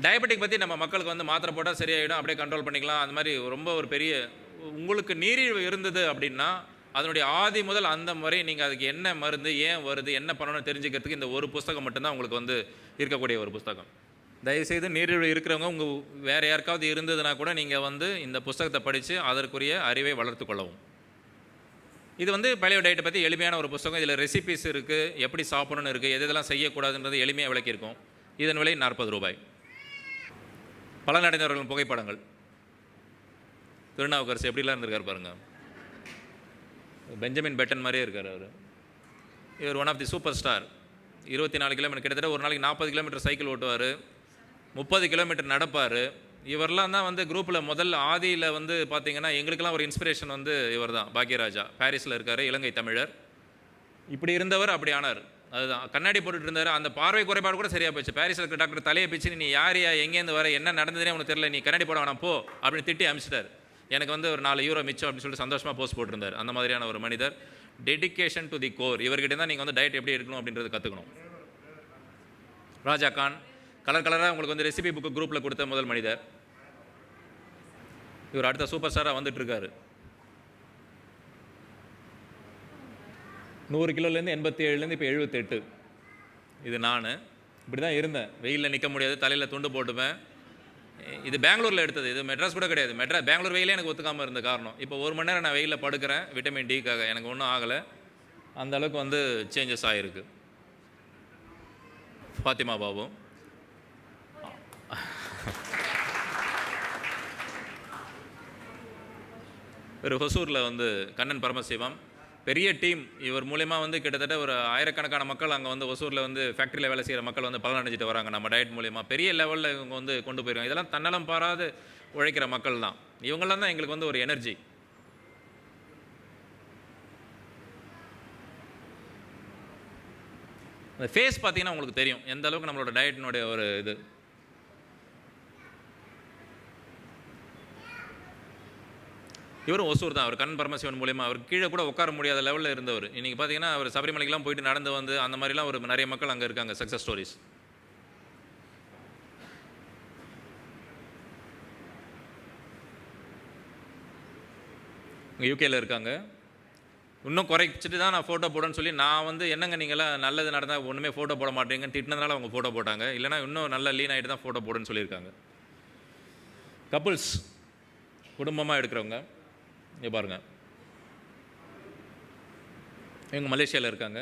Diabetic பற்றி நம்ம மக்களுக்கு வந்து மாத்திரை போட்டால் சரியாயிடும், அப்படியே கண்ட்ரோல் பண்ணிக்கலாம். அந்த மாதிரி ரொம்ப ஒரு பெரிய உங்களுக்கு நீரிழிவு இருந்தது அப்படின்னா அதனுடைய ஆதி முதல் அந்த முறை நீங்கள் அதுக்கு என்ன மருந்து, ஏன் வருது, என்ன பண்ணணும்னு தெரிஞ்சுக்கிறதுக்கு இந்த ஒரு புஸ்தகம் மட்டும்தான் உங்களுக்கு வந்து இருக்கக்கூடிய ஒரு புஸ்தகம். தயவுசெய்து நீரிழிவு இருக்கிறவங்க உங்கள் வேறு யாருக்காவது இருந்ததுன்னா கூட நீங்கள் வந்து இந்த புஸ்தகத்தை படித்து அதற்குரிய அறிவை வளர்த்து கொள்ளவும். இது வந்து பழைய டயட்டை பற்றி எளிமையான ஒரு புஸ்தகம். இதில் ரெசிபிஸ் இருக்குது, எப்படி சாப்பிடணும்னு இருக்குது, எது இதெல்லாம் செய்யக்கூடாதுன்றது எளிமையாக விளக்கியிருக்கும். இதன் விலை ரூ. 40. பலனடைந்தவர்களின் புகைப்படங்கள். திருநாவுக்கரசு எப்படிலாம் இருந்திருக்கார் பாருங்கள். பெஞ்சமின் பெட்டன் மாதிரியே இருக்கார் அவர். இவர் one of the super star. 24 kilometre, கிட்டத்தட்ட ஒரு நாளைக்கு 40 கிலோமீட்டர் சைக்கிள் ஓட்டுவார், 30 கிலோமீட்டர் நடப்பார். இவரெலாம் தான் வந்து குரூப்பில் முதல் ஆதியில் வந்து பார்த்திங்கன்னா எங்களுக்கெல்லாம் ஒரு இன்ஸ்பிரேஷன் வந்து இவர் தான். பாக்யராஜா பாரிஸில் இருக்கார், இலங்கை தமிழர். இப்படி இருந்தவர் அப்படி ஆனார். அதுதான் கண்ணாடி போட்டுட்டு இருந்தார். அந்த பார்வை குறைபாடு கூட சரியாக போச்சு. பாரிஸில் இருக்கிற டாக்டர் தலையை பிச்சு, நீ யாரையா, எங்கேருந்து வர, என்ன நடந்ததுனே உனக்கு தெரியல, நீ கண்ணாடி போட வேணாம் போ அப்படின்னு திட்டி அமிச்சிட்டார். எனக்கு வந்து ஒரு 4 யூரோ மிச்சம் அப்படின்னு சொல்லிட்டு சந்தோஷமாக போஸ்ட் போட்டிருந்தார். அந்த மாதிரியான ஒரு மனிதர். Dedication to the core. இவர்கிட்ட தான் நீங்கள் வந்து டயட் எப்படி எடுக்கணும் அப்படின்றது கற்றுக்கணும். ராஜா கான் கலர் கலராக உங்களுக்கு வந்து ரெசிபி புக்கு குரூப்பில் கொடுத்த முதல் மனிதர். இவர் அடுத்த சூப்பர் ஸ்டாராக வந்துட்டு இருக்காரு. 100 கிலோலேருந்து 87லேருந்து இப்போ 78. இது நான் இப்படி தான் இருந்தேன். வெயிலில் நிற்க முடியாது, தலையில் துண்டு போட்டுப்பேன். இது பெங்களூரில் எடுத்தது, இது மெட்ராஸ் கூட கிடையாது. பெங்களூர் வெயிலே எனக்கு ஒத்துக்காமல் இருந்த காரணம். இப்போ 1 மணி நேரம் நான் வெயிலில் படுக்கிறேன் விட்டமின் டிக்காக. எனக்கு ஒன்றும் ஆகலை. அந்த அளவுக்கு வந்து சேஞ்சஸ் ஆகிருக்கு. ஃபாத்திமா பாபு. ஒரு ஹொசூரில் வந்து கண்ணன் பரமசிவம் பெரிய டீம். இவர் மூலயமா வந்து கிட்டத்தட்ட ஒரு ஆயிரக்கணக்கான மக்கள் அங்கே வந்து ஒசூரில் வந்து ஃபேக்ட்ரியில் வேலை செய்கிற மக்கள் வந்து பலனடைஞ்சிட்டு வராங்க. நம்ம டயட் மூலயமா பெரிய லெவலில் இவங்க வந்து கொண்டு போயிருக்காங்க. இதெல்லாம் தன்னலம் பாராது உழைக்கிற மக்கள் தான். இவங்கெல்லாம் தான் எங்களுக்கு வந்து ஒரு எனர்ஜி. அந்த ஃபேஸ் பார்த்தீங்கன்னா உங்களுக்கு தெரியும் எந்த அளவுக்கு நம்மளோட டயட்டினுடைய ஒரு இது. இவரும் ஒசூர் தான். அவர் கண் பரமசிவன் மூலியமாக அவர் கீழே கூட உட்கார முடியாத லெவலில் இருந்தவர். இன்றைக்கி பார்த்தீங்கன்னா அவர் சபரிமலைக்கெலாம் போயிட்டு நடந்து வந்து அந்த மாதிரிலாம் ஒரு நிறைய மக்கள் அங்கே இருக்காங்க. Success stories. இங்கே யூகேயில் இருக்காங்க. இன்னும் குறைச்சிட்டு தான் நான் ஃபோட்டோ போடணும்னு சொல்லி நான் வந்து என்னங்க நீங்களாம் நல்லது நடந்தால் ஒன்றுமே ஃபோட்டோ போட மாட்டேங்கன்னு திட்டினதுனால அவங்க ஃபோட்டோ போட்டாங்க. இல்லைனா இன்னும் நல்ல லீன் ஆகிட்டு தான் ஃபோட்டோ போடுன்னு சொல்லியிருக்காங்க. கப்புள்ஸ் குடும்பமாக எடுக்கிறவங்க இங்கே பாருங்கள். இவங்க மலேசியாவில் இருக்காங்க.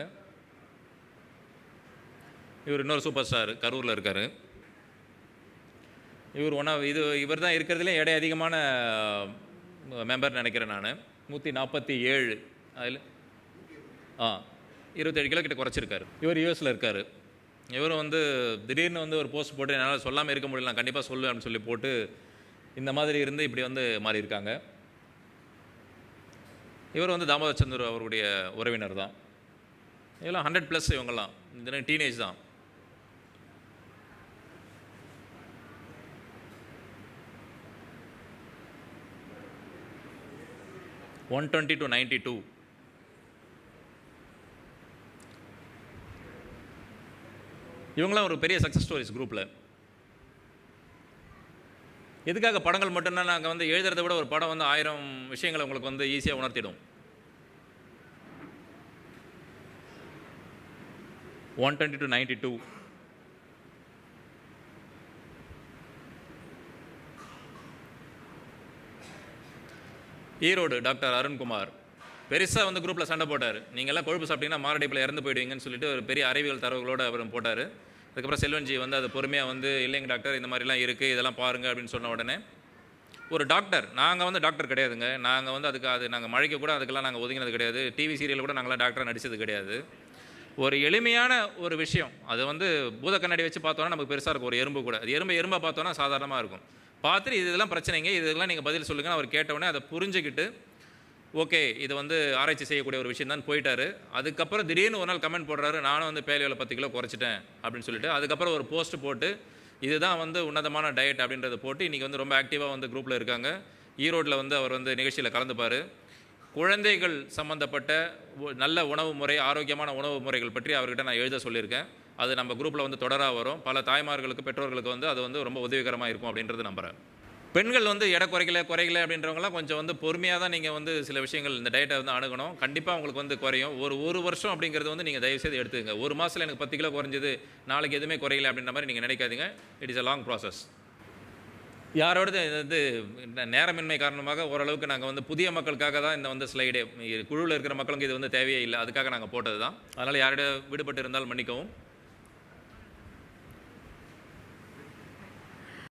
இவர் இன்னொரு சூப்பர் ஸ்டார் கரூரில் இருக்கார். இவர் இவர் தான் இருக்கிறதுலே எடை அதிகமான மெம்பர் நினைக்கிறேன் நான். 147. அதில் 27 கிலோ கிட்ட குறைச்சிருக்காரு. இவர் யூஎஸில் இருக்கார். இவரும் வந்து திடீர்னு வந்து ஒரு போஸ்ட் போட்டு என்னால் சொல்லாமல் இருக்க முடியல, நான் கண்டிப்பாக சொல்லு அப்படின்னு சொல்லி போட்டு இந்த மாதிரி இருந்து இப்படி வந்து மாறி இருக்காங்க. இவர் வந்து தாமோதர் சந்துரு அவருடைய உறவினர் தான். இதெல்லாம் 100+ இவங்கெல்லாம் இந்த டீனேஜ் தான். (120 to 92). இவங்களாம் ஒரு பெரிய சக்ஸஸ் ஸ்டோரிஸ் குரூப்பில். எதுக்காக படங்கள் மட்டும்தான் நாங்கள் வந்து எழுதுறதை விட ஒரு படம் வந்து 1000 விஷயங்களை உங்களுக்கு வந்து ஈஸியாக உணர்த்திடும். 120 to 92. ஈரோடு டாக்டர் அருண்குமார் பெருசாக வந்து குரூப்பில் சண்டை போட்டார். நீங்கள்லாம் கொழுப்பு சாப்பிட்டீங்கன்னா மாரடைப்பில் இறந்து போயிடுவீங்கன்னு சொல்லிட்டு ஒரு பெரிய அறிவியல் தரவுகளோடு அவர் போட்டார். அதுக்கப்புறம் செல்வன்ஜி வந்து அது பொறுமையாக வந்து இல்லைங்க டாக்டர் இந்த மாதிரிலாம் இருக்குது, இதெல்லாம் பாருங்கள் அப்படின்னு சொன்ன உடனே ஒரு டாக்டர், நாங்கள் வந்து டாக்டர் கிடையாதுங்க, நாங்கள் வந்து நாங்கள் மழைக்க கூட அதுக்கெல்லாம் நாங்கள் ஒதுங்கினது கிடையாது, டிவி சீரியல் கூட நாங்களாம் டாக்டராக நடித்தது கிடையாது. ஒரு எளிமையான ஒரு விஷயம், அது வந்து பூத கண்ணாடி வச்சு பார்த்தோன்னா நமக்கு பெருசாக இருக்கும். ஒரு எறும்பு கூட, அது எறும்பாக பார்த்தோன்னா சாதாரணமாக இருக்கும். பார்த்துட்டு இதெல்லாம் பிரச்சனைங்க, இதெல்லாம் நீங்கள் பதில் சொல்லுங்கன்னு அவர் கேட்டவுடனே அதை புரிஞ்சுக்கிட்டு ஓகே இது வந்து ஆராய்ச்சி செய்யக்கூடிய ஒரு விஷயம் தான் போயிட்டார். அதுக்கப்புறம் திடீர்னு ஒரு நாள் கமெண்ட் போடுறாரு, நானும் வந்து பேலியோவில் 10 கிலோ குறைச்சிட்டேன் அப்படின்னு சொல்லிட்டு. அதுக்கப்புறம் ஒரு போஸ்ட் போட்டு இதுதான் வந்து உன்னதமான டயட் அப்படின்றத போட்டு இன்றைக்கி வந்து ரொம்ப ஆக்டிவாக வந்து குரூப்பில் இருக்காங்க. ஈரோட்டில் வந்து அவர் வந்து நிகழ்ச்சியில் கலந்துப்பார். குழந்தைகள் சம்மந்தப்பட்ட நல்ல உணவு முறை, ஆரோக்கியமான உணவு முறைகள் பற்றி அவர்கிட்ட நான் எழுத சொல்லியிருக்கேன். அது நம்ம குரூப்பில் வந்து தொடராக வரும். பல தாய்மார்களுக்கு, பெற்றோர்களுக்கு வந்து அது வந்து ரொம்ப உதவிகரமாக இருக்கும் அப்படின்றது நம்புகிறேன். பெண்கள் வந்து எடை குறைக்கல அப்படின்றவங்கலாம் கொஞ்சம் வந்து பொறுமையாக தான் நீங்கள் வந்து சில விஷயங்கள் இந்த டயட்டை வந்து அணுகணும். கண்டிப்பாக உங்களுக்கு வந்து குறையும். ஒரு வருஷம் அப்படிங்கிறது வந்து நீங்கள் தயவுசெய்து எடுத்துக்கங்க. ஒரு மாதத்தில் எனக்கு 10 கிலோ குறைஞ்சது, நாளைக்கு எதுவுமே குறையல அப்படின்ற மாதிரி நீங்கள் நினைக்காதீங்க. It is a long process. யாரோடது இது வந்து நேரமின்மை காரணமாக ஓரளவுக்கு நாங்கள் வந்து புதிய மக்களுக்காக தான் இந்த வந்து ஸ்லைடே, குழுவில் இருக்கிற மக்களுக்கு இது வந்து தேவையே இல்லை, அதுக்காக நாங்கள் போட்டது தான். அதனால் யாரோட விடுபட்டு இருந்தால் மன்னிக்கவும்.